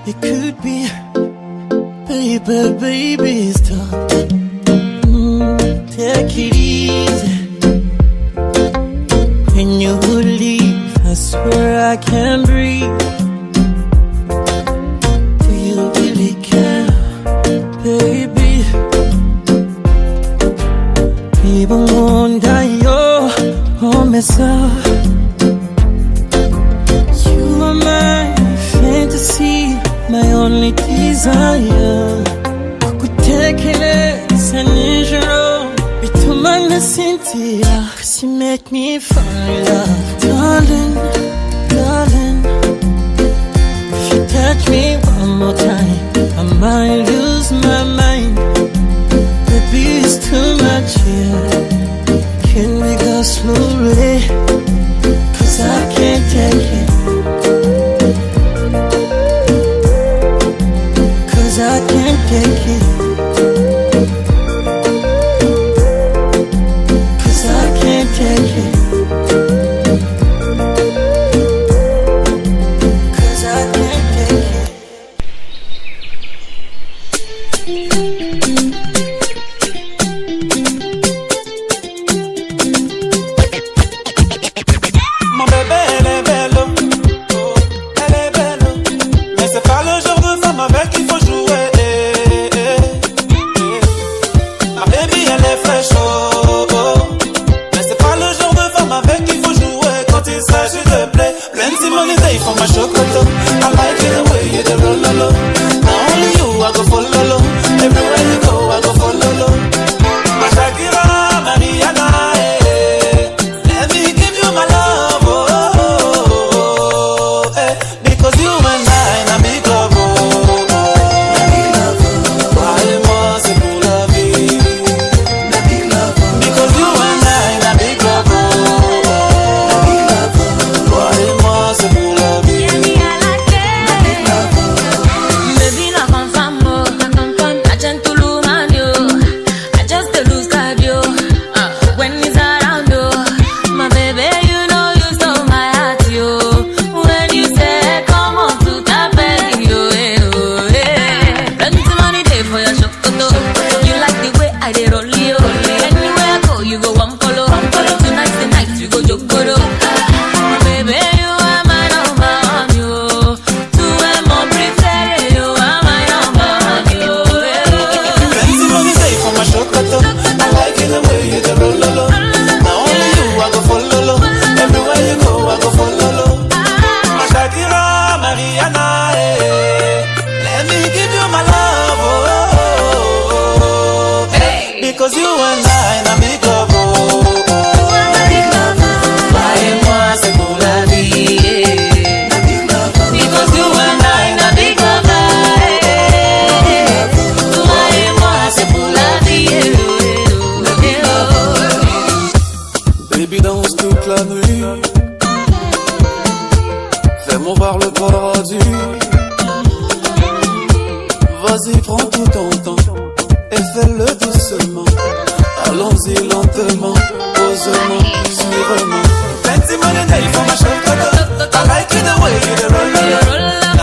it could be, baby, stop. Take it easy. When you leave, I swear I can't breathe. Do you really care, baby? Even wonder your mesa. You are my fantasy, my only desire. Kukutekeleza nijoro bitumana Cynthia, 'cause you make me fall in love, darling. If you touch me one more time, I might lose my mind. Baby, it's too much here. Can we go slowly? 'Cause I can't take it. 'Cause I can't take it. 'Cause I can't take it. 'Cause I can't take it. Mon bébé, elle est belle, oh, elle est belle. Mais c'est pas le genre de femme avec qui faut jouer. Ma baby, elle est fraîche, oh, oh. Mais c'est pas le genre de femme avec qui faut jouer quand il s'agit de play. Plenty money day for my chocolate. I like it the way you do roll low. Now only you I go follow low. Everywhere you go I go follow low. My Shakira, Mariana, let me give you my love, oh, oh, oh, eh. Because you and I, na big love, oh, why moi c'est pour la vie. Because you and I, na big love, why moi c'est pour la vie. Baby, la confirm, I tend to lose my yo. I just to lose cardio. When he's around, yo. My baby, you know you stole my heart, yo. When you said, come on to Tape, yo, plenty money day for your chocolate. You like the way I did roll, yo. Anywhere I go, you go one follow. Tonight's the night, you go jokoro. My baby, you are my number one, yo. Tu es mon préféré, you are my number one, yo. Plenty money day for my chocolate. I like it the way you do roll low. Now only you I go follow low. Everywhere you go I go follow low. My Shakira, Mariana, let me give you my love, oh, oh, oh, eh. Because you and I, na big love, oh, why moi c'est pour la vie. Because you and I, na big love, why moi c'est pour la vie. Baby danse toute la nuit, fais-moi voir le paradis. Vas-y, prends tout ton temps et fais-le doucement. Allons-y lentement, posément, sûrement. Plenty money day for my chocolate. I like it the way you roll, roll, roll.